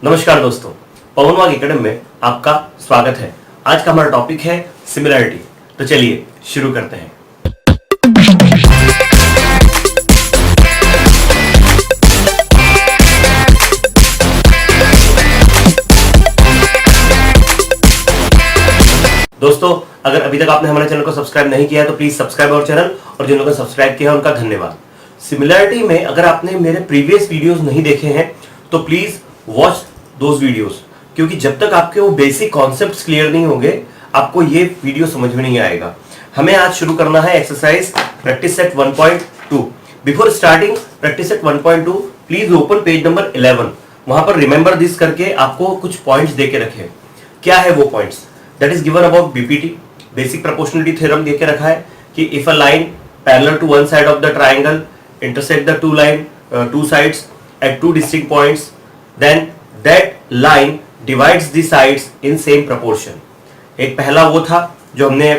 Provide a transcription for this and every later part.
नमस्कार दोस्तों, पवन वाग एकेडमी में आपका स्वागत है। आज का हमारा टॉपिक है सिमिलैरिटी। तो चलिए शुरू करते हैं। दोस्तों, अगर अभी तक आपने हमारे चैनल को सब्सक्राइब नहीं किया है तो प्लीज सब्सक्राइब आवर चैनल, और जिन लोगों ने सब्सक्राइब किया है उनका धन्यवाद। सिमिलैरिटी में अगर आपने मेरे प्रीवियस वीडियोस नहीं देखे हैं तो प्लीज वॉच दोज वीडियोस, क्योंकि जब तक आपके वो बेसिक कॉन्सेप्ट्स क्लियर नहीं होंगे आपको ये वीडियो समझ में नहीं आएगा। हमें आज शुरू करना है exercise practice set 1.2। Before starting practice set 1.2 please open page number 11। वहां पर रिमेंबर दिस करके आपको कुछ पॉइंट्स देके रखे। क्या है वो points? That is given about BPT, basic proportionality theorem देके रखा है कि if a line parallel to one side of the triangle intersect the two sides at two distinct points, then that line divides the sides in same proportion। एक पहला वो था जो हमने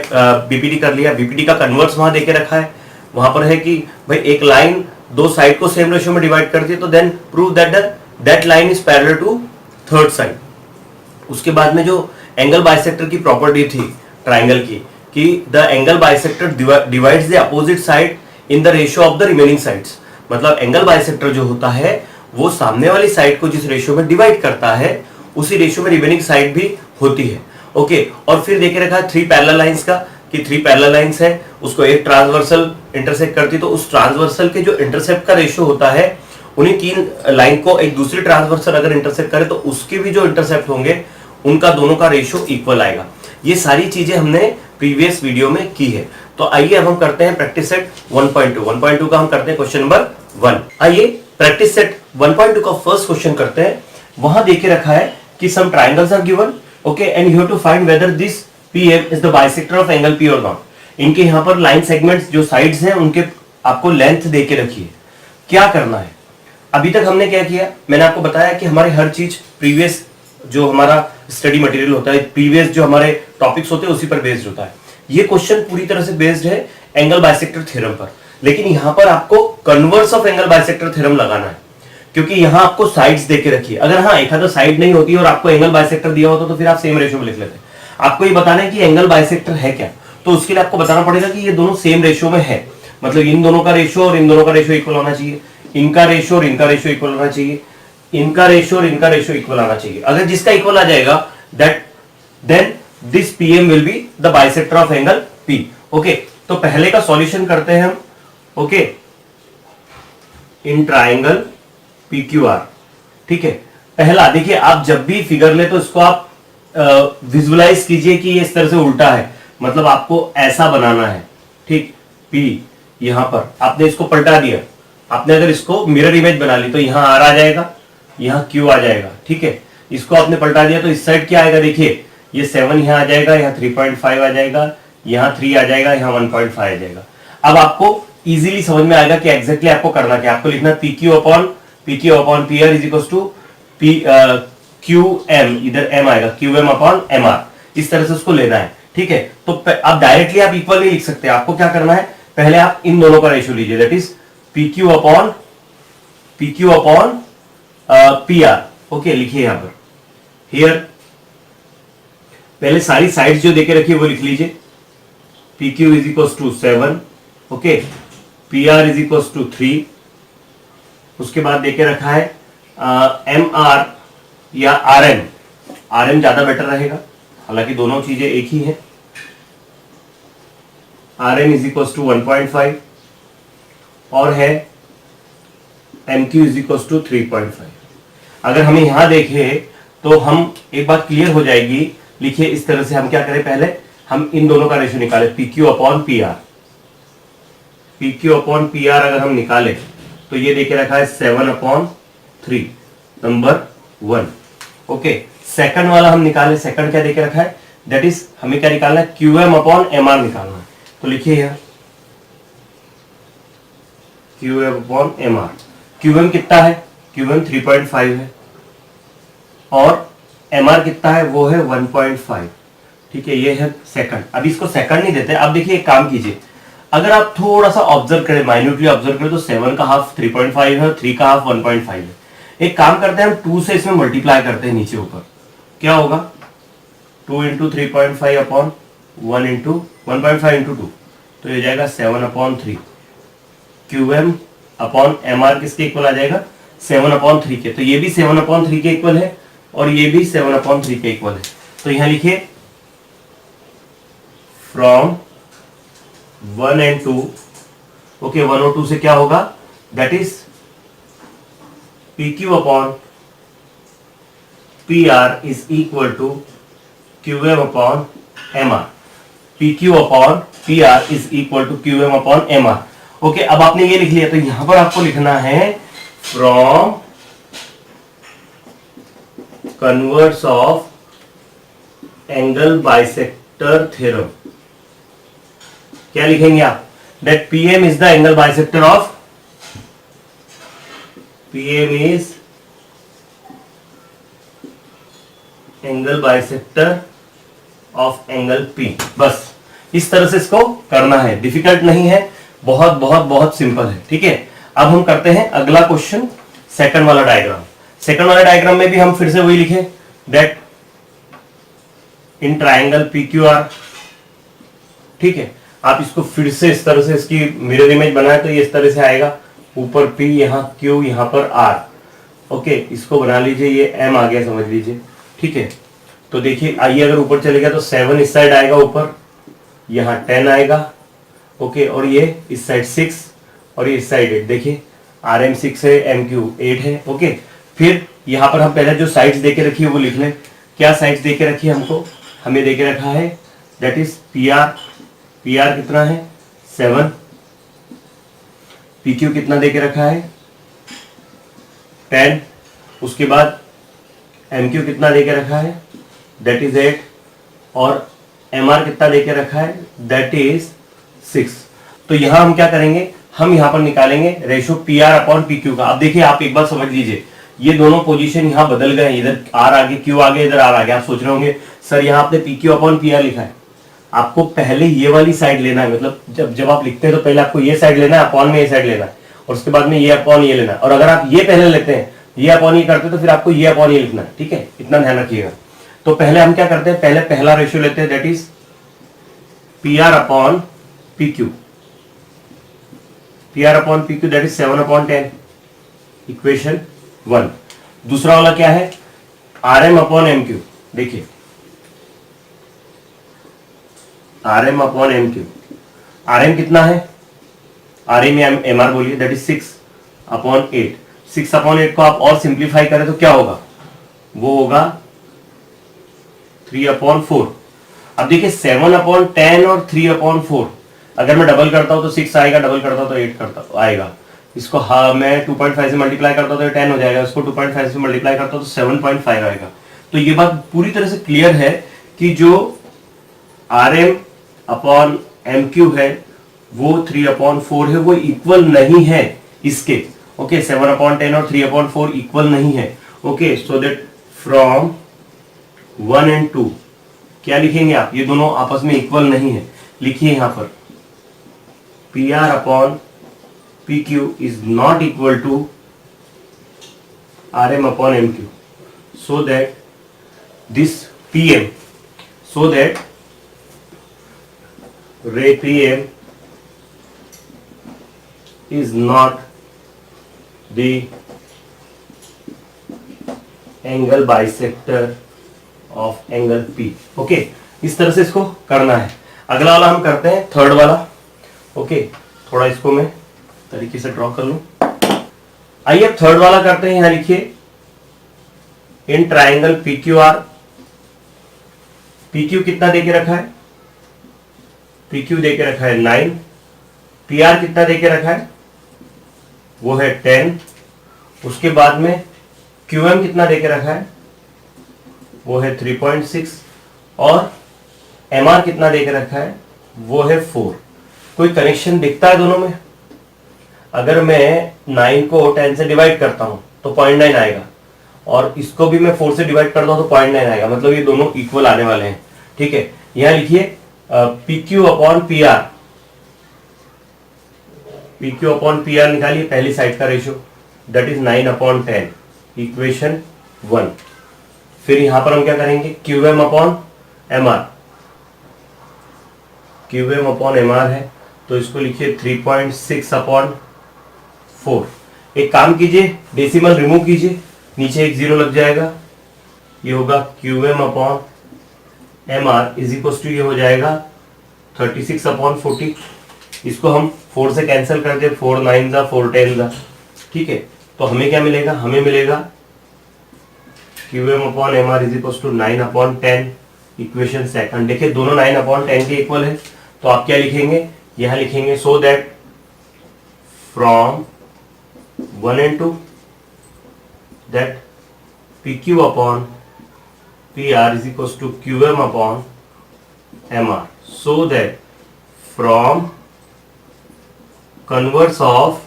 बीपीटी कर लिया। बीपीटी का कन्वर्स वहां देके रखा है। वहां पर है कि भाई एक लाइन दो साइड को सेम रेशियो में डिवाइड करती है तो then prove that line is parallel to third side. उसके बाद में जो एंगल बाइसेक्टर की प्रॉपर्टी थी ट्राइंगल की कि the angle bisector divides the opposite side in the ratio of the remaining sides. मतलब एंगल बाइसेक्टर जो होता है वो सामने वाली साइड को जिस रेशियो में डिवाइड करता है उसी रेशियो में रिमेनिंग साइड भी होती है। ओके, और फिर देखे रखा है थ्री पैरेलल लाइंस का कि थ्री पैरेलल लाइंस है, उसको एक ट्रांसवर्सल इंटरसेक्ट करती, तो उस ट्रांसवर्सल के जो इंटरसेप्ट का रेशियो होता है उन्हीं तीन लाइन को एक दूसरी ट्रांसवर्सल अगर इंटरसेक्ट करे तो उसके भी जो इंटरसेप्ट होंगे उनका दोनों का रेशियो इक्वल आएगा। ये सारी चीजें हमने प्रीवियस वीडियो में की है। तो आइए अब हम करते हैं प्रैक्टिस सेट 1.2। 1.2 का हम करते हैं क्वेश्चन नंबर 1। आइए प्रैक्टिस सेट 1.2 का फर्स्ट क्वेश्चन करते हैं। वहां देके रखा है कि some triangles are given, okay, and you have to find whether this PM is the bisector of angle P और नॉट। इनके यहां पर लाइन सेगमेंट्स जो साइड्स हैं उनके आपको लेंथ देके रखी है। क्या करना है? अभी तक हमने क्या किया, मैंने आपको बताया कि हमारी हर चीज प्रीवियस जो हमारा स्टडी मटेरियल होता है, प्रीवियस जो हमारे टॉपिक्स होते हैं उसी पर बेस्ड होता है। ये क्वेश्चन पूरी तरह से बेस्ड है एंगल बाइसेक्टर थ्योरम पर, लेकिन यहां पर आपको converse of angle bisector theorem लगाना है, क्योंकि यहां आपको साइड्स देके रखी है। अगर हाँ एक आधा साइड नहीं होती और आपको एंगल बाइसेक्टर दिया होता तो फिर आप सेम रेशियो में लिख लेते। आपको ये बताना है कि एंगल बाइसेक्टर है क्या, तो उसके लिए आपको बताना पड़ेगा कि ये दोनों सेम रेशियो में है। मतलब इन दोनों का रेशियो और इन दोनों का रेशियो इक्वल होना चाहिए, इनका रेशियो और इनका रेशियो इक्वल होना चाहिए, इनका रेशियो और इनका रेशियो इक्वल आना चाहिए। अगर जिसका इक्वल आ जाएगा then this PM will be the bisector of angle P. Okay, तो पहले का सॉल्यूशन करते हैं हम। Okay, in triangle P Q R. ठीक है, पहला देखिए, आप जब भी फिगर ले तो इसको आप विजुअलाइज कीजिए कि ये इस तरह से उल्टा है, मतलब आपको ऐसा बनाना है। ठीक, पी यहां पर आपने इसको पलटा दिया। आपने अगर इसको मिरर इमेज बना ली तो यहां आर आ जाएगा, यहां क्यू आ जाएगा। ठीक है, इसको आपने पलटा दिया तो इस साइड क्या आएगा? देखिए ये 7 यहां आ जाएगा, यहां 3.5 आ जाएगा, यहां 3 आ जाएगा, यहां 1.5 आ जाएगा। अब आपको इजीली समझ में आएगा कि एग्जैक्टली आपको करना क्या। आपको लिखना P Q upon P R is equal to P Q M, इधर एम आएगा, Q M upon M R, इस तरह से उसको लेना है। ठीक है, तो आप डायरेक्टली आप इक्वल नहीं लिख सकते। आपको क्या करना है, पहले आप इन दोनों का रेशियो लीजिए, that is P Q upon P are. Okay, लिखिए यहां पर, हियर पहले सारी साइड्स जो देके रखी है वो लिख लीजिए। P Q is equal to 7, okay, P R is equal to 3। उसके बाद देके रखा है एम आर या आर एम। आर एम ज्यादा बेटर रहेगा, हालांकि दोनों चीजें एक ही हैं। R M is equal to 1.5 और है M Q is equal to 3.5। अगर हमें यहां देखें तो हम एक बात क्लियर हो जाएगी। लिखिए इस तरह से, हम क्या करें, पहले हम इन दोनों का रेशियो निकाले, P Q upon P are. P Q upon P are अगर हम निकाले तो ये देके रखा है 7/3 नंबर 1। ओके, सेकंड वाला हम निकाले, सेकंड क्या देके रखा है, दैट इज हमें क्या निकालना है, Q M upon M R निकालना है। तो लिखिए यहां Q M upon M R. Q M कितना है, क्यू एम 3.5 है और एम आर कितना है, वो है 1.5। ठीक है, ये है सेकंड। अब इसको सेकंड नहीं देते। अब देखिए एक काम कीजिए, अगर आप थोड़ा सा ऑब्जर्व करें, माइन्यूटली ऑब्जर्व करें तो 7 का हाफ 3.5 है, 3 का हाफ 1.5 है। एक काम करते हैं, हम 2 से इसमें मल्टीप्लाई करते हैं नीचे ऊपर, क्या होगा 2 इंटू 3.5 अपॉन 1 इंटू 1.5 इंटू 2, तो ये जाएगा 7/3 QM अपॉन MR किसके इक्वल आ जाएगा 7/3 के। तो ये भी 7/3 के इक्वल है और ये भी 7/3 के इक्वल है। तो यहां लिखिए फ्रॉम 1 and 2, ओके 1 और 2 से क्या होगा, that is PQ upon PR is equal to QM upon MR। PQ upon PR is equal to QM upon MR। Okay, अब आपने ये लिख लिया, तो यहां पर आपको लिखना है from converse of angle bisector theorem. क्या लिखेंगे आप, that PM is the angle bisector of, PM is angle bisector of angle P। बस इस तरह से इसको करना है, डिफिकल्ट नहीं है, बहुत बहुत बहुत सिंपल है। ठीक है, अब हम करते हैं अगला क्वेश्चन, सेकंड वाला डायग्राम। सेकंड वाला डायग्राम में भी हम फिर से वही लिखे, दैट इन ट्राइंगल PQR। ठीक है, आप इसको फिर से इस तरह से इसकी मिरर इमेज बनाए तो ये इस तरह से आएगा, ऊपर P, यहाँ Q, यहाँ पर R। ओके, इसको बना लीजिए, ये M आ गया, समझ लीजिए। ठीक है, तो देखिए आइए, अगर ऊपर चलेगा तो 7 इस साइड आएगा ऊपर, यहाँ 10 आएगा। ओके, और ये इस साइड 6 और ये इस साइड 8। देखिए RM 6 है, MQ 8 है। ओके, फिर यहाँ पर हम पहले जो साइड्स देके रखी है वो लिख लें। क्या साइड्स देके रखी है हमको, हमें देके रखा है दैट इज PR कितना है 7, PQ कितना देके रखा है 10, उसके बाद MQ कितना देके रखा है दैट इज 8, और MR कितना देके रखा है दैट इज 6। तो यहां हम क्या करेंगे, हम यहां पर निकालेंगे रेशो PR अपॉन PQ का। अब देखिए, आप एक बार समझ लीजिए, ये दोनों पोजीशन यहां बदल गए, इधर R आगे Q आगे, इधर R आगे। आप सोच रहे होंगे सर यहाँ आपने PQ अपॉन PR लिखा है, आपको पहले ये वाली साइड लेना है, मतलब जब आप लिखते हैं तो पहले आपको ये साइड लेना है, अपॉन में ये साइड लेना है, और उसके बाद में ये अपॉन ये लेना है। और अगर आप ये पहले लेते हैं, ये अपॉन ये करते हैं, तो फिर आपको ये अपॉन ये लिखना है। ठीक है, इतना ध्यान रखिएगा। तो पहले हम क्या करते हैं, पहले पहला रेशियो लेते हैं, that is PR upon PQ। PR upon PQ that is 7/10, equation 1। दूसरा वाला क्या है, RM अपॉन MQ। देखिए RM अपॉन MQ, RM कितना है, RM या MR बोलिए, दैट इज 6/8। 6/8 को आप और सिंप्लीफाई करें तो क्या होगा, वो होगा 3/4। अब देखिए 7/10 और 3/4, अगर मैं डबल करता हूं तो 6 आएगा, डबल करता हूं तो 8 आएगा। इसको हाँ मैं 2.5 से मल्टीप्लाई करता हूं तो 10 हो जाएगा, इसको 2.5 से मल्टीप्लाई करता हूं तो 7.5 आएगा। तो ये बात पूरी तरह से क्लियर है कि जो RM अपॉन MQ है वो 3/4 है, वो इक्वल नहीं है इसके। ओके, 7/10 और 3/4 इक्वल नहीं है। Okay, so that from 1 and 2 क्या लिखेंगे आप, ये दोनों आपस में इक्वल नहीं है। लिखिए यहां पर PR upon PQ is not equal to RM upon MQ, so that this PM, so that ray PM is not the angle bisector of angle P। Okay, इस तरह से इसको करना है। अगला वाला हम करते हैं, थर्ड वाला। ओके, थोड़ा इसको मैं तरीके से ड्रॉ कर लूं। आइए अब थर्ड वाला करते हैं। यहां लिखिए इन ट्राइंगल PQR, PQ कितना देके रखा है, PQ देके रखा है 9, PR कितना देके रखा है वो है 10, उसके बाद में QM कितना देके रखा है वो है 3.6, और MR कितना देके रखा है वो है 4। कोई कनेक्शन दिखता है दोनों में? अगर मैं 9 को 10 से डिवाइड करता हूं तो 0.9 आएगा, और इसको भी मैं 4 से डिवाइड करता हूं तो 0.9 आएगा, मतलब ये दोनों इक्वल आने वाले हैं। ठीक है, यहां लिखिए PQ upon PR, PQ upon PR निकालिए, पहली साइड का रेशियो दैट इज 9/10। इक्वेशन 1। फिर यहां पर हम क्या करेंगे, QM upon MR, QM upon MR है तो इसको लिखिए 3.6 अपॉन 4। एक काम कीजिए, डेसिमल रिमूव कीजिए, नीचे एक जीरो लग जाएगा, ये होगा QM upon MR is equal to ये हो जाएगा 36 अपॉन 40। इसको हम 4 से कैंसिल कर दे, 4 9 जा 4 10 जा, ठीक है। तो हमें क्या मिलेगा, हमें मिलेगा QM upon MR is equal to 9 upon 10, equation second. देखिए दोनों 9 अपॉन 10 के इक्वल है, तो आप क्या लिखेंगे, यहां लिखेंगे सो that from 1 and 2 that PQ upon PR is equals to QM upon MR, so that from converse of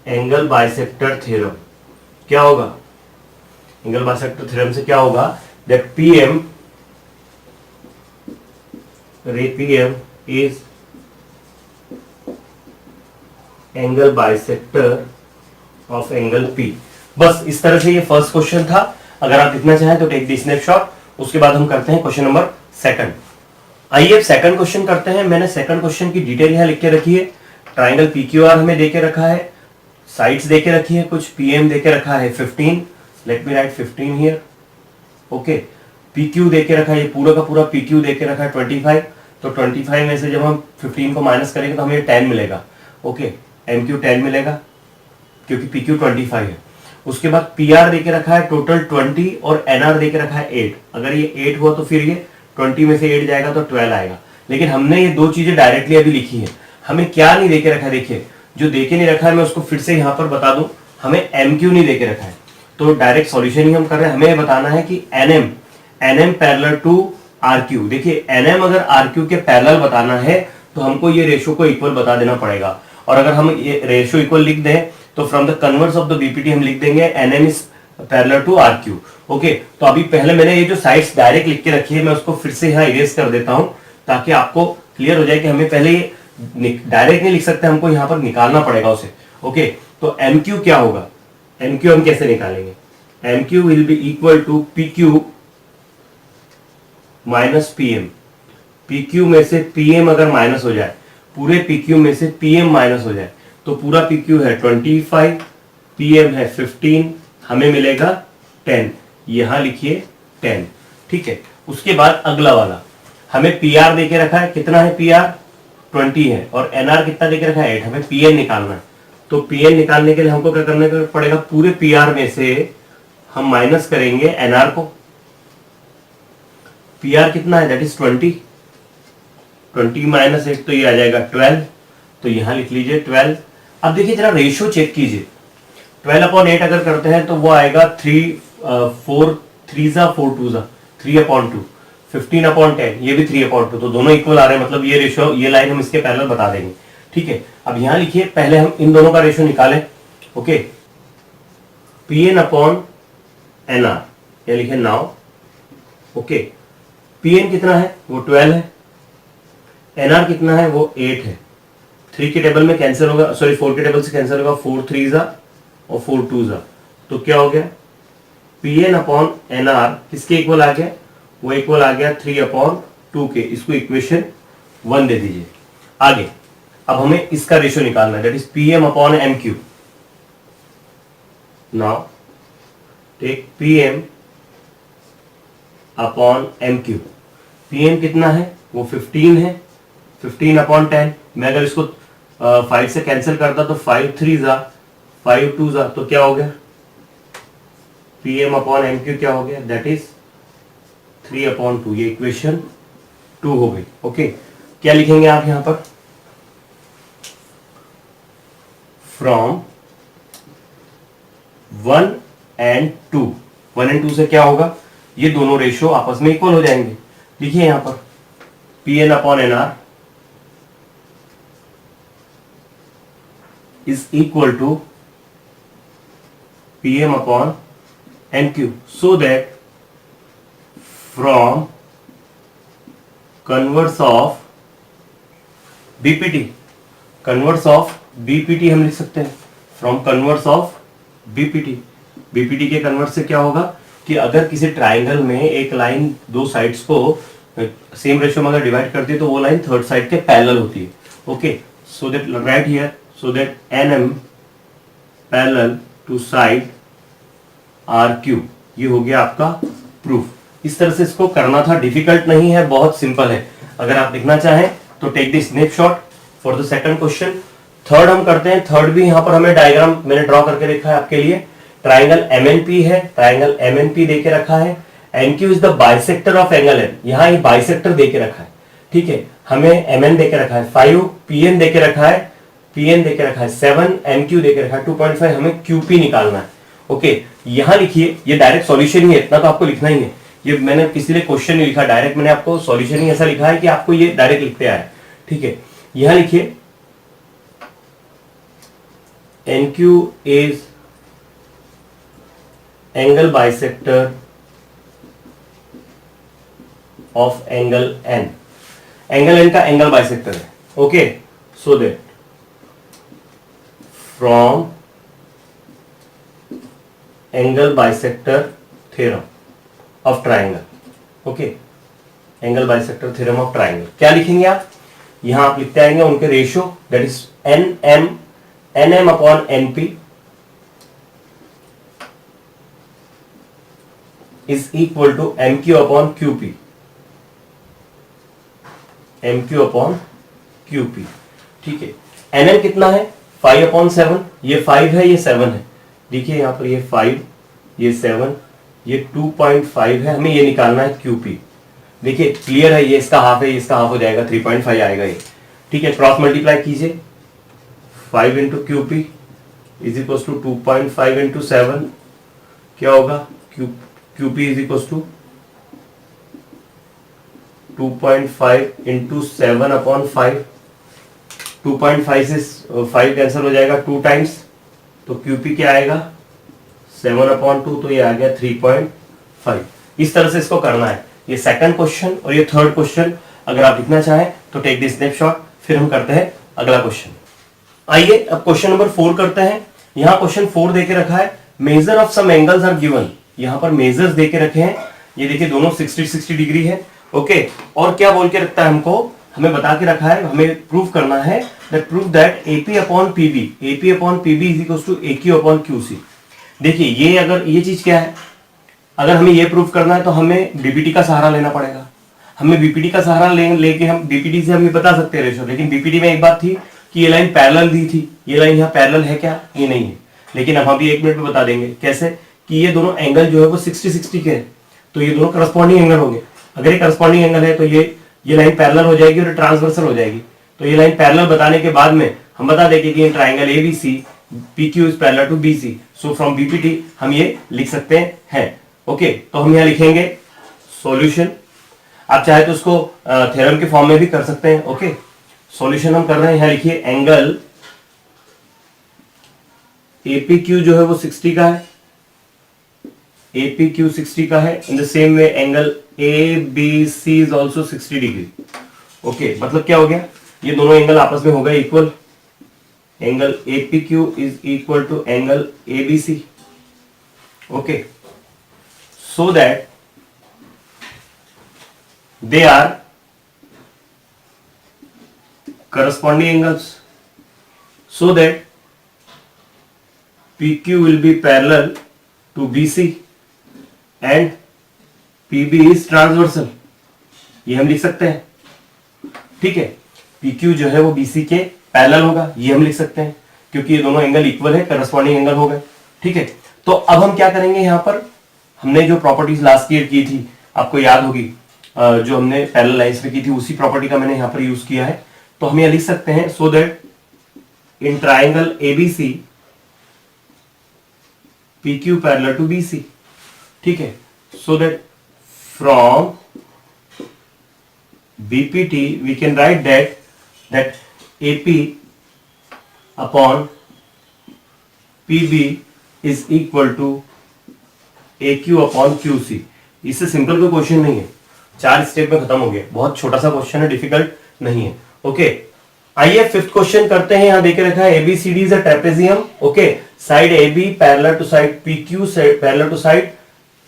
angle bisector theorem क्या होगा, एंगल बाइसेक्टर थ्योरम से क्या होगा, that PM is angle bisector of angle P। बस इस तरह से ये फर्स्ट क्वेश्चन था। अगर आप लिखना चाहें तो टेक द स्नैपशॉट, उसके बाद हम करते हैं क्वेश्चन नंबर सेकंड। आइए अब सेकंड क्वेश्चन करते हैं। मैंने सेकंड क्वेश्चन की डिटेल यहां लिख के रखी है। ट्राइंगल PQR हमें देके रखा है, साइड्स देके रखी है, कुछ PM देके रखा है 15, let me right 15 here, okay. PQ देके रखा है, ये पूरा का पूरा PQ देके रखा है 25, तो 25 में से जब हम 15 को माइनस करेंगे तो हमें 10 मिलेगा, ओके। MQ 10 मिलेगा क्योंकि PQ 25 है। उसके बाद PR देके रखा है टोटल 20 और NR देके रखा है 8। अगर ये 8 हुआ तो फिर ये 20 में से 8 जाएगा तो 12 आएगा। लेकिन हमने ये दो चीजें डायरेक्टली अभी लिखी है, हमें क्या नहीं देके रखा है, देखिए जो देके नहीं रखा है मैं उसको फिर से यहाँ पर बता दूं, हमें MQ नहीं देके रखा है, तो डायरेक्ट सॉल्यूशन ही हम कर रहे हैं। हमें बताना है कि NM पैरेलल टू RQ। देखिए NM अगर RQ के पैरेलल बताना है तो हमको ये रेशो को इक्वल बता देना पड़ेगा, और अगर हम ये रेशो इक्वल लिख दें तो from the converse of the BPT हम लिख देंगे NM is parallel to RQ, okay. तो अभी पहले मैंने ये जो साइड्स डायरेक्ट लिख के रखी है मैं उसको फिर से यहाँ इरेज कर देता हूं ताकि आपको क्लियर हो जाए कि हमें पहले ये डायरेक्ट नहीं लिख सकते, हमको यहाँ पर निकालना पड़ेगा उसे, ओके। तो MQ क्या होगा, MQ हम कैसे निकालेंगे, MQ will be equal to PQ minus PM। PQ में से PM अगर माइनस हो जाए, पूरे PQ में से PM माइनस हो जाए तो पूरा PQ है 25, PM है 15, हमें मिलेगा 10, यहां लिखिए 10, ठीक है। उसके बाद अगला वाला हमें PR देके रखा है, कितना है PR 20 है, और NR कितना देके रखा है 8, हमें PN निकालना है। तो PN निकालने के लिए हमको क्या करने पड़ेगा, पूरे PR में से हम माइनस करेंगे NR को। PR कितना है, दैट इज 20 माइनस 8 तो ये आ जाएगा 12, तो यहां लिख लीजिए 12। अब देखिए जरा रेशियो चेक कीजिए, 12 अपॉन 8 अगर करते हैं तो वो आएगा 4 3 जा 4 2 जा 3 अपॉन 2, 15 अपॉन 10 ये भी 3 अपॉन 2, तो दोनों इक्वल आ रहे हैं, मतलब ये रेशियो, ये लाइन हम इसके पैरेलल बता देंगे, ठीक है। अब यहां लिखिए, पहले हम इन दोनों का रेशियो निकालें, ओके। PN अपॉन NR ये लिखे नाउ, ओके। PN कितना है, वो 12 है, NR कितना है, वो 8 है। 3 के टेबल में कैंसिल होगा, सॉरी 4 के टेबल से कैंसिल होगा, 4 3 जा और 4 2 जा, तो क्या हो गया, PN अपॉन NR किसके इक्वल आ गया, वो इक्वल आ गया 3 अपॉन 2 के। इसको इक्वेशन 1 दे दीजिए। आगे अब हमें इसका रेशियो निकालना है, that is PM upon MQ। Now take PM upon MQ। PM कितना है, वो 15 है, 15 अपॉन 10। मैं अगर इसको 5 से कैंसिल करता तो 5 3 जा 5 2 जा, तो क्या हो गया, PM अपॉन MQ क्या हो गया, दैट इज 3 अपॉन 2। ये इक्वेशन 2 हो गई, ओके। क्या लिखेंगे आप यहां पर, फ्रॉम 1 and 2, 1 and 2 से क्या होगा, ये दोनों रेशियो आपस में इक्वल हो जाएंगे। लिखिए यहां पर PN upon NR is equal to PM upon MQ, so that from converse of BPT, converse of BPT हम लिख सकते हैं, from converse of BPT. BPT के कन्वर्ट से क्या होगा कि अगर किसी ट्राइंगल में एक लाइन दो साइड्स को सेम रेशियो में अगर डिवाइड करती है तो वो लाइन थर्ड साइड के पैरेलल होती है। Okay, so that right here, so that NM parallel to side R Q, ये हो गया आपका प्रूफ। इस तरह से इसको करना था, डिफिकल्ट नहीं है, बहुत सिंपल है। अगर आप लिखना चाहें तो take the snapshot for the second question. Third हम करते हैं। थर्ड भी यहां पर हमें डायग्राम मैंने ड्रॉ करके रखा है आपके लिए। ट्राइंगल एमएनपी है, ट्राइंगल एमएनपी देके रखा है। NQ is the bisector of angle N, यहां ये बाइसेक्टर देके रखा है। ठीक है, हमें एमएन देके रखा है 5, पीएन देके रखा है, पीएन देके रखा है 7, एमक्यू देके रखा है 2.5, हमें क्यूपी निकालना है। ओके, यहां लिखिए, ये डायरेक्ट सॉल्यूशन ही है, इतना तो आपको लिखना ही है। ये मैंने किसी ने क्वेश्चन नहीं लिखा डायरेक्ट, मैंने आपको सॉल्यूशन ही ऐसा लिखा है कि आपको ये डायरेक्ट लिखते आए। ठीक है, यहां लिखिए NQ is angle bisector of angle N. Angle N का एंगल बाइसेक्टर है। Okay, so that from angle bisector theorem of triangle. Okay, angle bisector theorem of triangle क्या लिखेंगे आप? यहां आप लिखते आएंगे उनके ratio, that is NM upon NP is equal to MQ upon QP, MQ upon QP। ठीक है, NM कितना है? 5 upon 7, ये 5 है, ये 7 है। देखिए यहां पर ये 5, ये 7, ये 2.5 है, हमें ये निकालना है QP। देखिए क्लियर है, ये इसका हाफ है, ये इसका हाफ हो जाएगा, 3.5 आएगा ये। ठीक है, क्रॉस मल्टीप्लाई कीजिए, 5 into QP is equal to 2.5 into 7, क्या होगा? QP is equal to 2.5 into 7 upon 5। 2.5 से 5 कैंसिल हो जाएगा 2 टाइम्स, तो QP क्या आएगा? 7 अपॉन 2, तो ये आ गया 3.5। इस तरह से इसको करना है। ये सेकंड क्वेश्चन और ये थर्ड क्वेश्चन अगर आप लिखना चाहें तो टेक द स्नैपशॉट, फिर हम करते हैं अगला क्वेश्चन। आइए अब क्वेश्चन नंबर 4 करते हैं। यहां क्वेश्चन 4 देके रखा है, measure of some angles are given. यहां पर मेजर्स देके रखे हैं, ये देखिए दोनों 60-60 डिग्री है। ओके, और क्या बोल के रखता है हमको? हमें बता के रखा है, हमें प्रूव करना है that prove that AP upon PB, AP upon PB is equal to AQ upon QC। देखिए ये अगर ये चीज क्या है, अगर हमें ये प्रूव करना है तो हमें BPT का सहारा लेना पड़ेगा। हमें BPT का सहारा लेके हम BPT से हमें बता सकते हैं रेशो, लेकिन BPT में एक बात थी कि ये लाइन पैरेलल दी थी, ये लाइन यहाँ पैरेलल है क्या? ये नहीं है। लेकिन अब हम भी 1 मिनट में बता देंगे कैसे, कि ये दोनों एंगल जो है वो 60-60 के हैं, तो ये दोनों करस्पॉन्डिंग एंगल होंगे। अगर ये करस्पॉन्डिंग एंगल है तो ये लाइन पैरेलल हो जाएगी और ट्रांसवर्सल हो जाएगी। तो ये लाइन पैरेलल बताने के बाद में हम बता देंगे कि triangle ABC PQ is parallel to BC। So from BPT हम ये लिख सकते हैं। ओके, तो हम यहाँ लिखेंगे सॉल्यूशन। आप चाहे तो उसको थ्योरम के फॉर्म में भी कर सकते हैं। ओके, सॉल्यूशन हम कर रहे हैं, यहां लिखिए एंगल APQ जो है वो 60 का है, APQ 60 का है। In the same way angle ABC is also 60 degree. Okay, मतलब क्या हो गया? ये दोनों एंगल आपस में हो गए equal. Angle APQ is equal to angle ABC। Okay, so that they are corresponding angles, so that PQ will be parallel to BC and PB is transversal। ये हम लिख सकते हैं। ठीक है, PQ जो है वो BC के पैरेलल होगा, ये हम लिख सकते हैं क्योंकि ये दोनों एंगल इक्वल है, करस्पॉन्डिंग एंगल हो गए। ठीक है, तो अब हम क्या करेंगे, यहां पर हमने जो प्रॉपर्टीज लास्ट ईयर की थी आपको याद होगी, जो हमने पैरेलल लाइंस में की थी, उसी प्रॉपर्टी का मैंने यहां पर यूज किया है। तो हम यह लिख सकते हैं, so that in triangle ABC PQ parallel to BC। ठीक है, so that from BPT we can write that AP upon PB is equal to AQ upon QC। इससे सिंपल कोई क्वेश्चन नहीं है, 4 स्टेप में खत्म हो गया। बहुत छोटा सा क्वेश्चन है, डिफिकल्ट नहीं है। ओके, आइए 5th क्वेश्चन करते हैं। यहां देखे रखा है ABCD is a trapezium. Okay, side A B parallel to side P Q parallel to side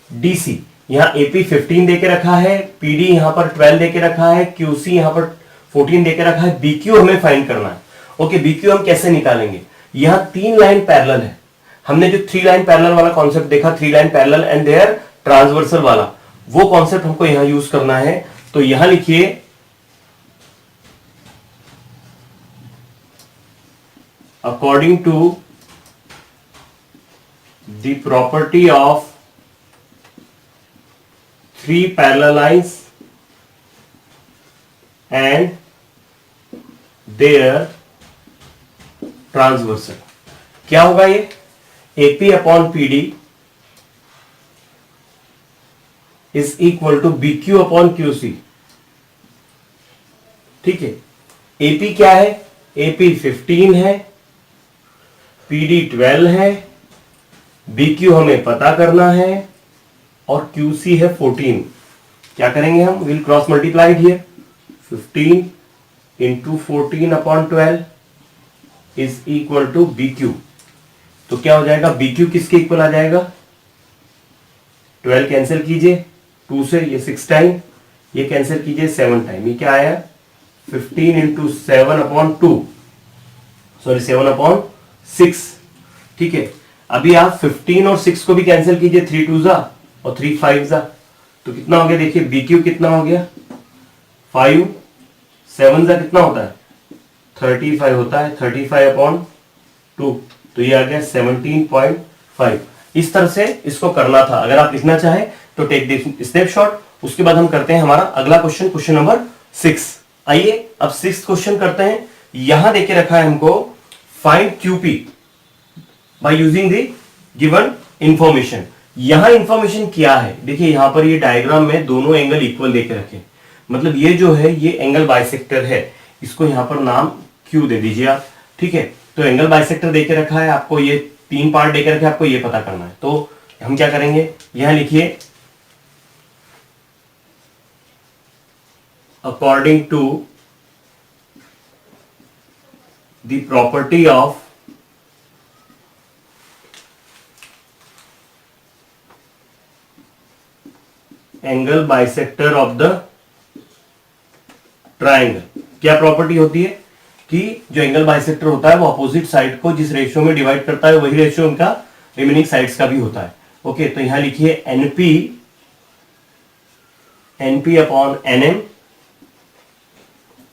D C. यहां एपी 15 देके रखा है, पीडी यहां पर 12 देके रखा है, क्यूसी यहां पर 14 देके रखा है, बीक्यू हमें फाइंड करना है। ओके, बीक्यू हम कैसे निकालेंगे? यहां 3 लाइन पैरेलल है। हमने जो 3 लाइन पैरेलल वाला कॉन्सेप्ट देखा, 3 line parallel and their transversal वाला, वो कॉन्सेप्ट हमको यहां यूज करना है। तो यहां लिखिए according to the property of 3 parallel lines and their transversal। क्या होगा ये? AP upon PD is equal to BQ upon QC। ठीक है, AP क्या है? AP 15 है, PD 12 है, BQ हमें पता करना है और QC है 14। क्या करेंगे हम? Will cross multiply here, 15 into 14 upon 12 is equal to BQ। तो क्या हो जाएगा? BQ किसके इक्वल आ जाएगा? 12 कैंसिल कीजिए 2 से, ये 6 टाइम, ये कैंसिल कीजिए 7 टाइम, ये क्या आया? 15 इंटू 7 अपॉन 2, सॉरी 7 अपॉन 6। ठीक है, अभी आप 15 और 6 को भी कैंसिल कीजिए, 3 2 जा और 3 5 जा, तो कितना हो गया? देखिए BQ कितना हो गया? 5 7 जा कितना होता है? 35 होता है, 35 अपॉन 2, तो ये आ गया 17.5। इस तरह से इसको करना था। अगर आप लिखना चाहे तो टेक द स्नैपशॉट। उसके बाद हम करते हैं हमारा अगला क्वेश्चन, क्वेश्चन नंबर 6। आइए अब 6th क्वेश्चन करते हैं। यहां देके रखा है हमको find QP by using the given information. यहां इंफॉर्मेशन क्या है? देखिए यहां पर ये डायग्राम में दोनों एंगल इक्वल देके रखे, मतलब ये जो है ये एंगल बाइसेक्टर है, इसको यहां पर नाम Q दे दीजिए आप। ठीक है, तो एंगल बाइसेक्टर देके रखा है, आपको ये 3 पार्ट देके रखे, आपको ये पता करना है। तो हम क्या करेंगे? यहां लिखिए according to the property of angle bisector of the triangle. क्या प्रॉपर्टी होती है कि जो एंगल बाइसेक्टर होता है वो अपोजिट साइड को जिस रेशियो में डिवाइड करता है वही रेशियो उनका रिमेनिंग साइड्स का भी होता है। ओके, तो यहां लिखिए NP upon NM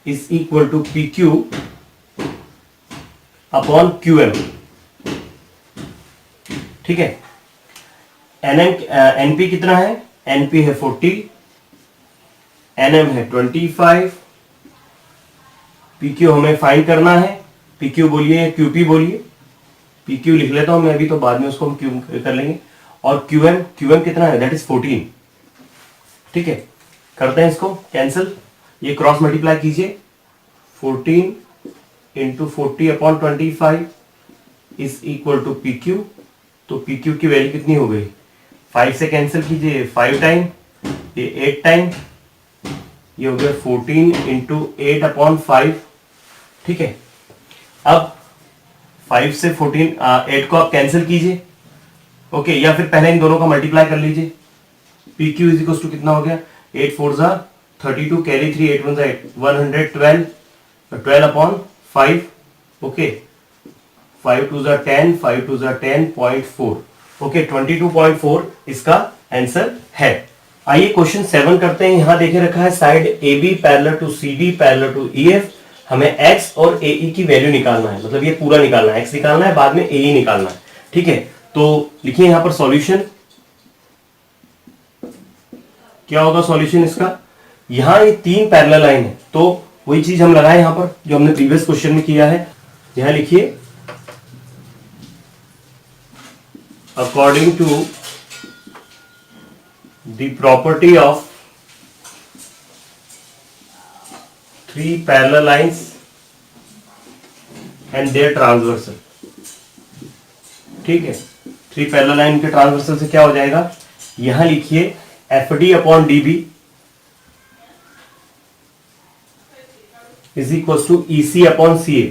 is equal to PQ upon QM। ठीक है, NP कितना है? NP है 40, NM है 25, PQ हमें फाइंड करना है। PQ बोलिए, QP बोलिए, PQ लिख लेता हूं मैं अभी, तो बाद में उसको हम Q कर लेंगे। और QM कितना है? That is 14। ठीक है, करते हैं इसको कैंसिल, ये क्रॉस मल्टीप्लाई कीजिए, 14 into 40 upon 25 is equal to PQ। तो PQ की वैल्यू कितनी हो गई? 5 से कैंसिल कीजिए 5 टाइम, ये 8 टाइम, ये हो गया 14 इंटू 8 अपॉन 5। ठीक है, अब 5 से 14 8 को आप कैंसिल कीजिए। ओके, या फिर पहले इन दोनों का मल्टीप्लाई कर लीजिए। PQ इज इक्वल टू कितना हो गया? 8 4 जा 32, कैरी 3, 8 1 जा 8, 112, 12 अपॉन 5। ओके, 5 2 जा 10, 5 2 जा 10.4। ओके, 22.4 इसका आंसर है। आइए क्वेश्चन 7 करते हैं। यहां देखे रखा है side AB parallel to CD parallel to EF। हमें X और AE की वैल्यू निकालना है, मतलब ये पूरा निकालना है, X निकालना है, बाद में AE निकालना है। ठीक है, तो लिखिए यहां पर सॉल्यूशन। क्या होगा सॉल्यूशन इसका? यहां ये 3 पैरेलल लाइन है, तो वही चीज हम लगाए यहां पर जो हमने प्रीवियस क्वेश्चन में किया है। यहां लिखिए according to the property of 3 parallel lines and their transversal. ठीक है, 3 पैरेलल लाइन के ट्रांसवर्सल से क्या हो जाएगा? यहां लिखिए FD upon DB is equal to EC upon CA।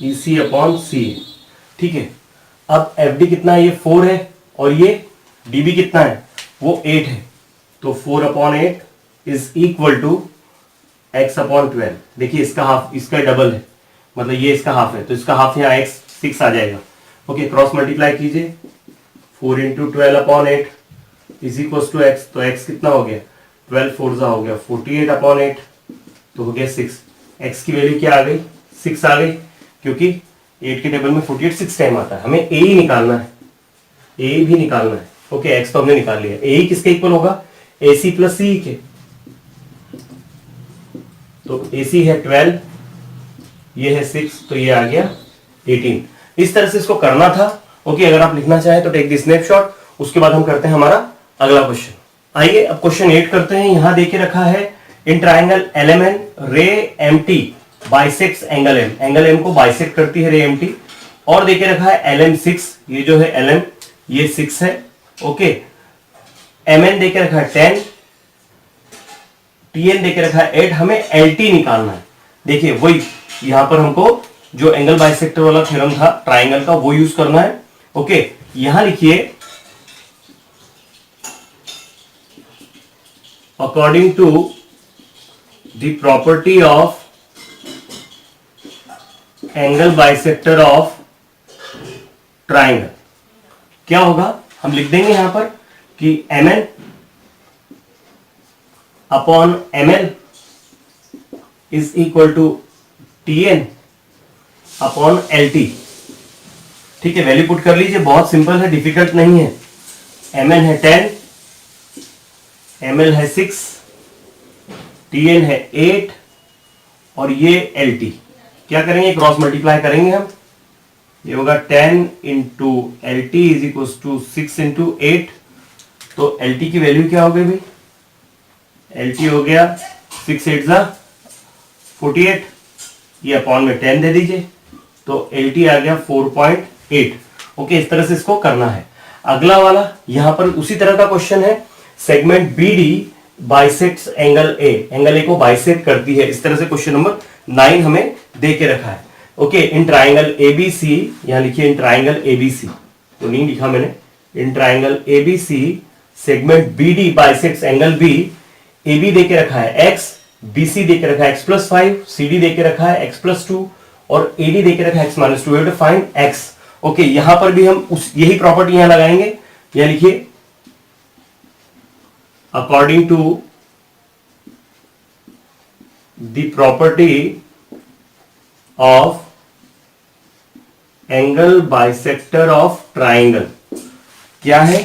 EC upon CA। ठीक है। अब एफ डी कितना है, ये 4 है और ये डी बी कितना है, वो 8 है। तो 4/8 is equal to x upon 12। देखिए इसका हाफ, इसका डबल है, मतलब ये इसका हाफ है, तो इसका हाफ यहाँ x 6 आ जाएगा। ओके, क्रॉस मल्टीप्लाई कीजिए, 4 into 12/8 is equal to x, तो x कितना हो गया, 12 4 हो गया 48/8, तो हो गया 6। x की वैल्यू क्या आ गई, 6 आ गई, क्योंकि 8 के टेबल में 48 6 टाइम आता है। हमें a ही निकालना है, a भी निकालना है। ओके, x तो हमने निकाल लिया। a किसके इक्वल होगा, ac प्लस सी के। तो AC है 12, ये है 6, तो ये आ गया 18। इस तरह से इसको करना था। ओके, अगर आप लिखना चाहें तो टेक द स्नैपशॉट, उसके बाद हम करते हैं हमारा अगला क्वेश्चन। आइए अब क्वेश्चन 8 करते हैं। यहां देके रखा है इन ट्राइंगल LMN रे MT bisects angle M, angle M को बाइसेक्ट करती है रे MT, और देके रखा है LM6, ये जो है LM ये 6 है। ओके, MN देके रखा है 10, TN देके रखा है 8, हमें LT निकालना है। देखिए वही यहां पर हमको जो एंगल बाइसेक्टर वाला थ्योरम था ट्राइंगल का, वो यूज करना है। ओके, यहां लिखिए according to the property of angle bisector of triangle, क्या होगा, हम लिख देंगे यहां पर कि MN upon ML is equal to TN upon LT। ठीक है, वैल्यू पुट कर लीजिए, बहुत सिंपल है, डिफिकल्ट नहीं है। MN है 10, ML है 6, TN है 8 और ये LT। क्या करेंगे, क्रॉस मल्टीप्लाई करेंगे हम, ये होगा 10 into LT is equal to 6 into 8। तो LT की वैल्यू क्या हो गई भाई, LT हो गया 6 8 48, ये अपॉन में 10 दे दीजिए, तो LT आ गया 4.8। ओके, इस तरह से इसको करना है। अगला वाला यहां पर उसी तरह का क्वेश्चन है, segment BD bisects angle A, angle A को बाइसेक्ट करती है। इस तरह से क्वेश्चन नंबर 9 हमें दे के रखा है। ओके, इन ट्राइंगल ABC, यहां लिखिए इन ट्राइंगल ABC, तो नहीं लिखा मैंने, इन triangle ABC segment BD bisects angle B, AB दे के रखा है x, BC दे के रखा है x+5, CD दे के रखा है x+2 और AD दे के रखा है x-2। We have to find x। Okay, यहां पर भी हम उस यही प्रॉपर्टी यहां लगाएंगे। यहां लिखिए according to the property of angle bisector of triangle, क्या है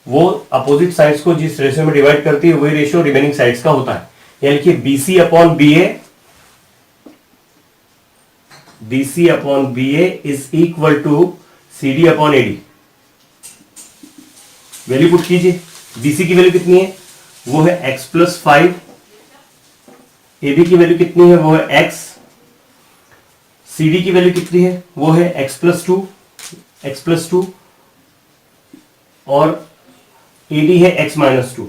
वो, अपोजिट साइड्स को जिस रेशियो में डिवाइड करती है वही रेशियो रिमेनिंग साइड्स का होता है। यानी लिखिए BC upon BA, BC upon BA is equal to CD upon AD। Value put कीजिए, BC की वैल्यू कितनी है, वो है x+5, AB की वैल्यू कितनी है, वो है x, CD की वैल्यू कितनी है, वो है x+2 और AD है x-2।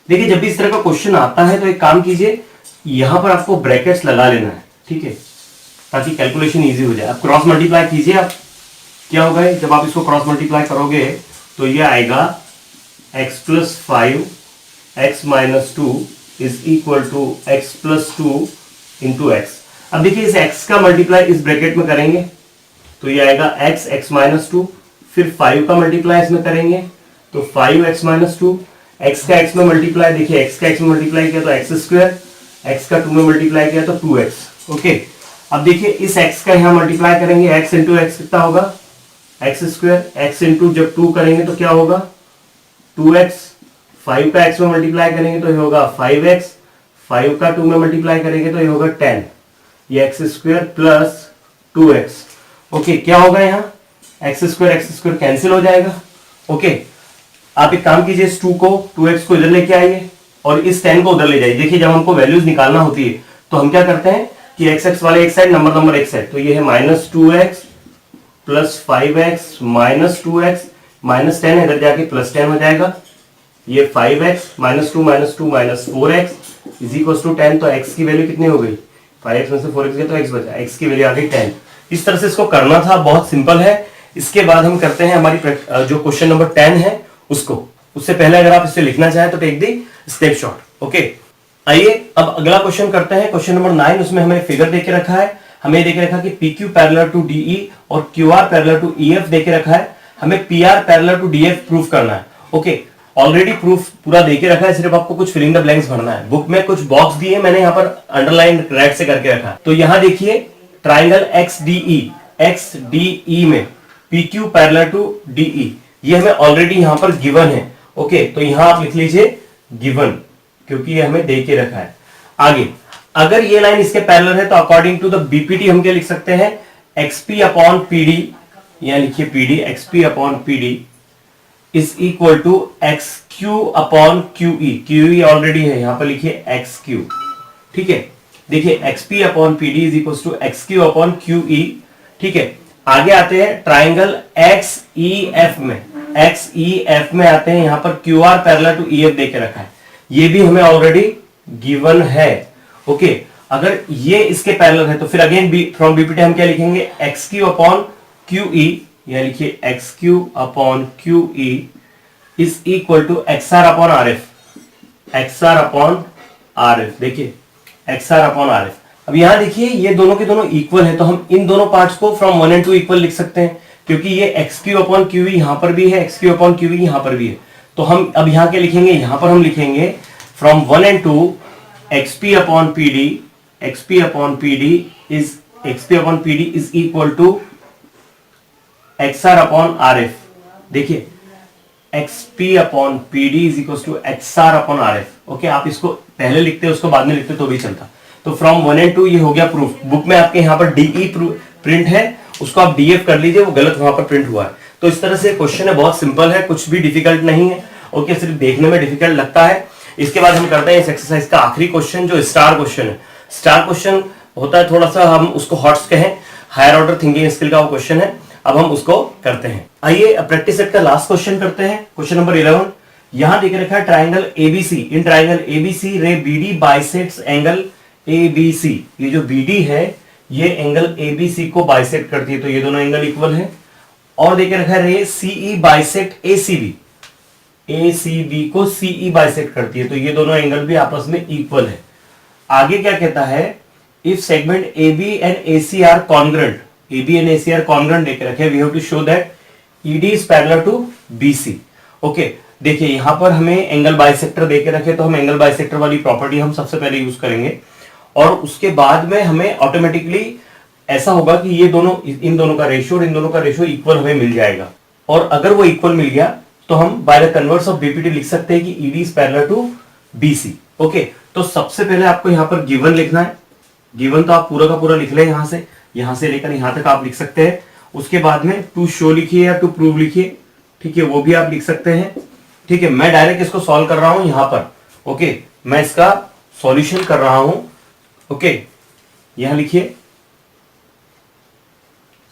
देखिए जब भी इस तरह का क्वेश्चन आता है तो एक काम कीजिए, यहां पर आपको ब्रैकेट्स लगा लेना है, ठीक है, ताकि कैलकुलेशन इजी हो जाए। अब क्रॉस मल्टीप्लाई कीजिए आप, क्या होगा जब आप इसको क्रॉस मल्टीप्लाई करोगे तो ये आएगा x+5 x-2 is equal to x+2 into x। अब देखिए इस x का मल्टीप्लाई इस ब्रैकेट में करेंगे तो ये आएगा x x-2, फिर 5 का मल्टीप्लाई इसमें करेंगे तो 5x-2, x का x में मल्टीप्लाई, देखिए x का x में मल्टीप्लाई किया तो x², x का 2 में मल्टीप्लाई किया तो 2x। ओके, अब देखिए इस x का यहां मल्टीप्लाई करेंगे, x इंटू एक्स कितना होगा, x², x इंटू जब 2 करेंगे तो क्या होगा 2x, 5 का x में मल्टीप्लाई करेंगे तो ये होगा 5x, 5 का 2 में मल्टीप्लाई करेंगे तो ये होगा 10, ये x² प्लस 2x। ओके, क्या होगा यहाँ x² कैंसिल हो जाएगा। ओके, आप एक काम कीजिए, इस 2 को 2x को इधर लेके आइए और इस 10 को उधर ले जाइए। देखिए जब हमको वैल्यूज निकालना होती है तो हम क्या करते हैं कि x वाले एक साइड, नंबर एक साइड, तो ये है -2x plus 5x minus 2x minus 10, इधर जाके प्लस 10 हो जाएगा, ये 5x -2 minus 4x is equal to 10। तो x की वैल्यू कितनी हो गई, 5x में से 4x गया तो x बचा, x की वैल्यू आ गई 10। इस तरह से इसको करना था, बहुत सिंपल है। इसके बाद हम करते हैं हमारी जो क्वेश्चन नंबर 10 है उसको। उससे पहले अगर आप इसे लिखना चाहें तो टेक दी स्नैपशॉट। ओके, आइए अब अगला क्वेश्चन करते हैं, क्वेश्चन नंबर 9। उसमें हमें फिगर देके रखा है, हमें देके रखा कि PQ पैरेलल टू DE और QR पैरेलल टू EF देके रखा है, हमें PR parallel to DF proof करना है। ओके, ऑलरेडी प्रूफ पूरा देके रखा है, सिर्फ आपको कुछ फिलिंग द ब्लैंक्स भरना है। बुक में कुछ बॉक्स दिए, मैंने यहाँ पर अंडरलाइन रेड से करके रखा है। तो यहाँ देखिए ट्राइंगल XDE में PQ पैरेलल टू DE, ये हमें ऑलरेडी यहाँ पर गिवन है। ओके, तो यहाँ आप लिख लीजिए गिवन, क्योंकि ये हमें दे के रखा है। आगे अगर ये लाइन इसके पैरेलल है तो अकॉर्डिंग टू द BPT हम क्या लिख सकते हैं, XP अपॉन PD, यहां लिखिए PD, XP upon PD is equal to XQ upon QE। QE already है, यहां पर लिखिए XQ। ठीक है, देखिए XP upon PD is equal to XQ upon QE। ठीक है, आगे आते हैं ट्राइंगल XEF में। XEF में आते हैं, यहां पर QR पैरेलल टू EF देके रखा है, ये भी हमें ऑलरेडी गिवन है। ओके, अगर ये इसके पैरेलल है तो फिर अगेन फ्रॉम BPT हम क्या लिखेंगे, XQ अपॉन QE, या लिखिए XQ upon QE is equal to XR upon RF। XR upon RF, देखिए XR अपॉन RF। अब यहां देखिए ये दोनों के दोनों इक्वल है, तो हम इन दोनों पार्ट्स को फ्रॉम 1 and 2 इक्वल लिख सकते हैं, क्योंकि ये XQ अपॉन QE यहां पर भी है, XQ अपॉन QE यहां पर भी है। तो हम अब यहां क्या लिखेंगे, यहां पर हम लिखेंगे from 1 and 2 XP upon PD, XP upon PD is equal to XR upon RF। देखिए XP upon PD is equal to XR upon RF। Okay, आप इसको पहले लिखते हैं उसको बाद में लिखते तो भी चलता। तो फ्रॉम 1 and 2 ये हो गया प्रूफ। बुक में आपके यहाँ पर DE प्रिंट है, उसको आप DF कर लीजिए, वो गलत वहां पर प्रिंट हुआ है। तो इस तरह से क्वेश्चन है, बहुत सिंपल है, कुछ भी डिफिकल्ट नहीं है। ओके, सिर्फ देखने में डिफिकल्ट लगता है। इसके बाद हम करते हैं इस एक्सरसाइज का आखिरी क्वेश्चन, जो स्टार क्वेश्चन है। स्टार क्वेश्चन होता है थोड़ा सा, हम उसको हॉट्स कहें, हायर ऑर्डर थिंकिंग स्किल का वो क्वेश्चन है। अब हम उसको करते हैं। आइए प्रैक्टिस सेट का लास्ट क्वेश्चन करते हैं, क्वेश्चन नंबर 11। यहां देख रखा है ट्राइंगल ABC, इन ट्राइंगल ABC रे BD बाइसेक्ट्स एंगल ABC। ये जो BD है ये एंगल ABC को बाइसेक्ट करती है, तो ये दोनों एंगल इक्वल है। और देख रखा है रे CE बाइसेक्ट ACB, ACB को CE बाइसेक्ट करती है, तो ये दोनों एंगल भी आपस में इक्वल है। आगे क्या कहता है, if segment AB and AC are congruent, AB and AC are congruent देख रखे, we have to show that ED is parallel to BC। Okay, देखिए यहां पर हमें एंगल बाइसेक्टर देके रखे, तो हम एंगल बाइसेक्टर वाली प्रॉपर्टी हम सबसे पहले यूज करेंगे, और उसके बाद में हमें ऑटोमेटिकली ऐसा होगा कि ये दोनों, इन दोनों का रेशियो और इन दोनों का रेशियो इक्वल हमें मिल जाएगा। और अगर वो इक्वल मिल गया तो हम by the converse of BPT लिख सकते हैं कि ED is parallel to BC। Okay, तो सबसे पहले आपको यहां पर गिवन लिखना है। गिवन तो आप पूरा का पूरा लिख लें, यहां से लेकर यहां तक आप लिख सकते हैं। उसके बाद में टू शो लिखिए या टू प्रूव लिखिए, ठीक है, वो भी आप लिख सकते हैं। ठीक है, मैं डायरेक्ट इसको सॉल्व कर रहा हूं यहां पर। ओके, मैं इसका सॉल्यूशन कर रहा हूं। ओके, यहां लिखिए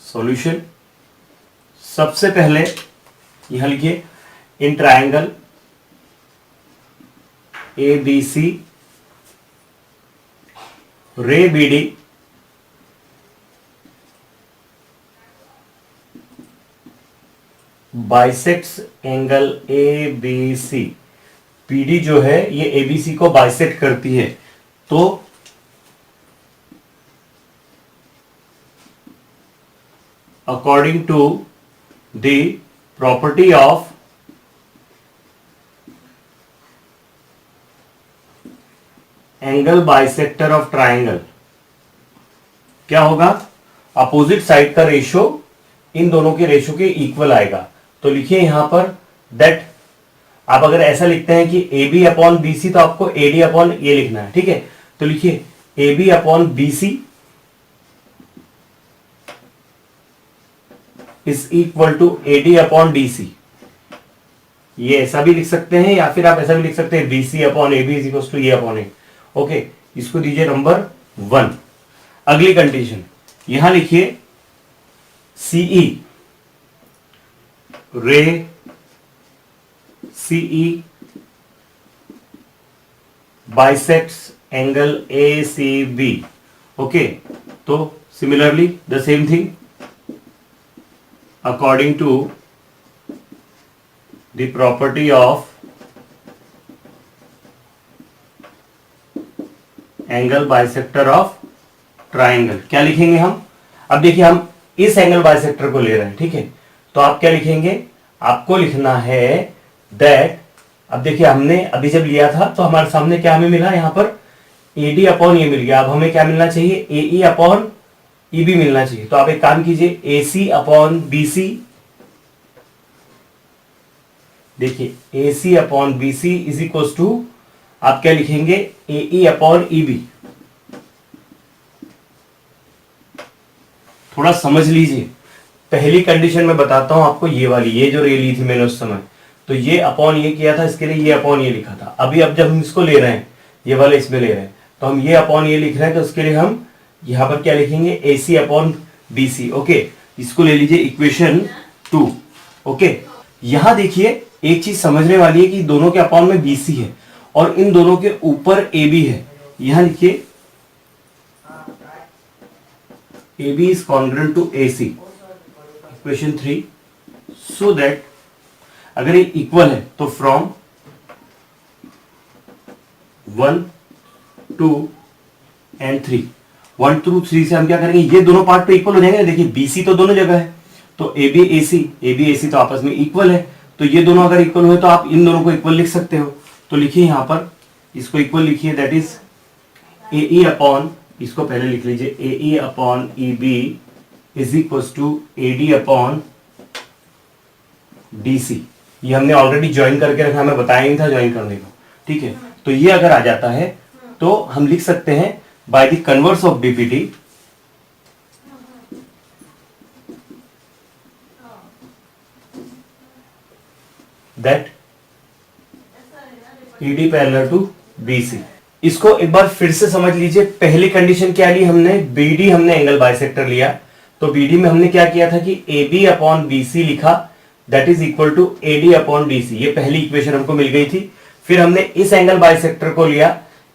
सॉल्यूशन। सबसे पहले यहां लिखिए इन ट्राइंगल ABC रे BD bisects angle ABC। PD जो है ये ABC को बाइसेक्ट करती है, तो according to the property of angle bisector of triangle, क्या होगा, अपोजिट साइड का रेशियो इन दोनों के रेशियो के इक्वल आएगा। तो लिखिए यहां पर दैट, आप अगर ऐसा लिखते हैं कि AB अपॉन BC तो आपको AD अपॉन ए लिखना है। ठीक है, तो लिखिए AB upon BC is equal to AD upon DC। ये ऐसा भी लिख सकते हैं, या फिर आप ऐसा भी लिख सकते हैं BC upon AB is equal to A upon A. Okay, इसको दीजिए नंबर 1। अगली कंडीशन यहां लिखिए CE ray CE bisects angle ACB। Okay, तो similarly the same thing, according to the property of angle bisector of triangle. क्या लिखेंगे हम? अब देखिए हम इस एंगल बाइसेक्टर को ले रहे हैं, ठीक है, तो आप क्या लिखेंगे? आपको लिखना है दैट, अब देखिए हमने अभी जब लिया था तो हमारे सामने क्या हमें मिला, यहां पर AD अपॉन ए मिल गया। अब हमें क्या मिलना चाहिए? AE अपॉन EB मिलना चाहिए। तो आप एक काम कीजिए, AC अपॉन BC, देखिए AC upon BC is equal to आप क्या लिखेंगे? AE upon EB। थोड़ा समझ लीजिए, पहली कंडीशन में बताता हूं आपको, ये वाली, ये जो रे ली थी मैंने उस समय, तो ये अपॉन ये किया था, इसके लिए ये अपॉन ये लिखा था। अभी अब जब हम इसको ले रहे हैं, ये वाला इसमें ले रहे हैं, तो हम ये अपॉन ये लिख रहे हैं, तो उसके लिए हम यहां पर क्या लिखेंगे? AC upon BC। ओके, इसको ले लीजिए इक्वेशन 2। ओके, यहां देखिए एक चीज समझने वाली है कि दोनों के अपॉन में BC है और इन दोनों के ऊपर AB है। यहां लिखिए AB is congruent to AC, equation 3, so that अगर ये इक्वल है तो फ्रॉम 1, 2 एंड 3, 1 2 3 से हम क्या करेंगे? ये दोनों पार्ट तो इक्वल हो जाएंगे। देखिए BC तो दोनों जगह है, तो AB AC तो आपस में इक्वल है, तो ये दोनों अगर इक्वल हुए तो आप इन दोनों को इक्वल लिख सकते हो। तो लिखिए यहां पर, इसको इक्वल लिखिए, दैट इज AE अपॉन, इसको पहले लिख लीजिए, AE upon EB is equal to AD upon DC। ये हमने ऑलरेडी ज्वाइन करके रखा, हमें बताया नहीं था ज्वाइन करने को, ठीक है। तो ये अगर आ जाता है तो हम लिख सकते हैं by the converse of BPT, that ED parallel to BC। इसको एक बार फिर से समझ लीजिए, पहली कंडीशन क्या ली हमने? BD हमने एंगल बाइसेक्टर लिया, तो BD में हमने क्या किया था कि AB अपॉन BC लिखा, that is equal to AD upon DC। ये पहली इक्वेशन हमको मिल गई थी। फिर हमने इस एंगल बाइसेक्टर को लिया,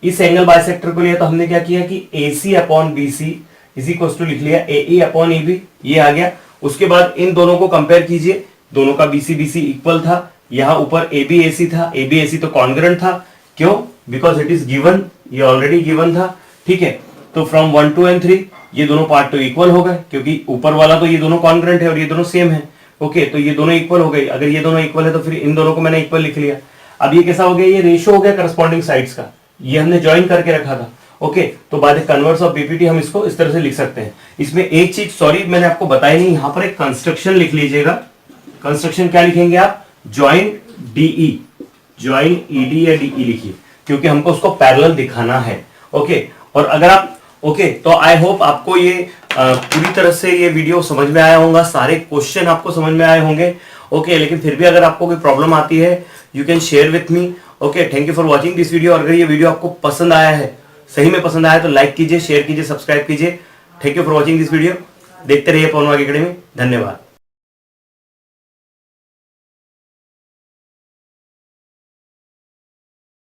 तो हमने क्या किया कि AC upon BC is equal to लिख लिया AE अपॉन EB, ये आ गया। उसके बाद इन दोनों को कंपेयर कीजिए, दोनों का BC इक्वल था, यहां ऊपर AB AC था, AB AC तो कॉन्ग्रुएंट था। क्यों? बिकॉज इट इज गिवन, ये ऑलरेडी गिवन था, ठीक है। तो फ्रॉम 1 2 एंड 3 ये दोनों पार्ट तो इक्वल हो गए, क्योंकि ऊपर वाला तो ये दोनों कॉन्ग्रुएंट है और ये दोनों सेम है। ओके, तो ये दोनों इक्वल हो गए। अगर ये दोनों इक्वल है तो फिर इन दोनों को मैंने इक्वल लिख लिया। अब ये कैसा हो गया? ये रेशियो हो गया करस्पॉन्डिंग साइड्स का, ये हमने ज्वाइन करके रखा था। ओके, तो bye the converse of BPT हम इसको इस तरह से लिख सकते हैं। इसमें एक चीज सॉरी मैंने आपको बताई नहीं, यहां पर एक कंस्ट्रक्शन लिख लीजिएगा। कंस्ट्रक्शन क्या लिखेंगे आप? ज्वाइन DE, ज्वाइन ED या DE लिखिए, क्योंकि हमको उसको पैरेलल दिखाना है। ओके, और अगर आप तो आई होप आपको ये पूरी तरह से ये वीडियो समझ में आया होगा, सारे क्वेश्चन आपको समझ में आए होंगे। ओके, लेकिन फिर भी अगर आपको कोई प्रॉब्लम आती है you can share with me. Okay, thank you for watching this video. अगर ये वीडियो आपको पसंद आया है, सही में पसंद आया तो लाइक कीजिए, शेयर कीजिए, सब्सक्राइब कीजिए। Thank you for watching this video. देखते रहिए पवन वाघ एकेडमी। धन्यवाद।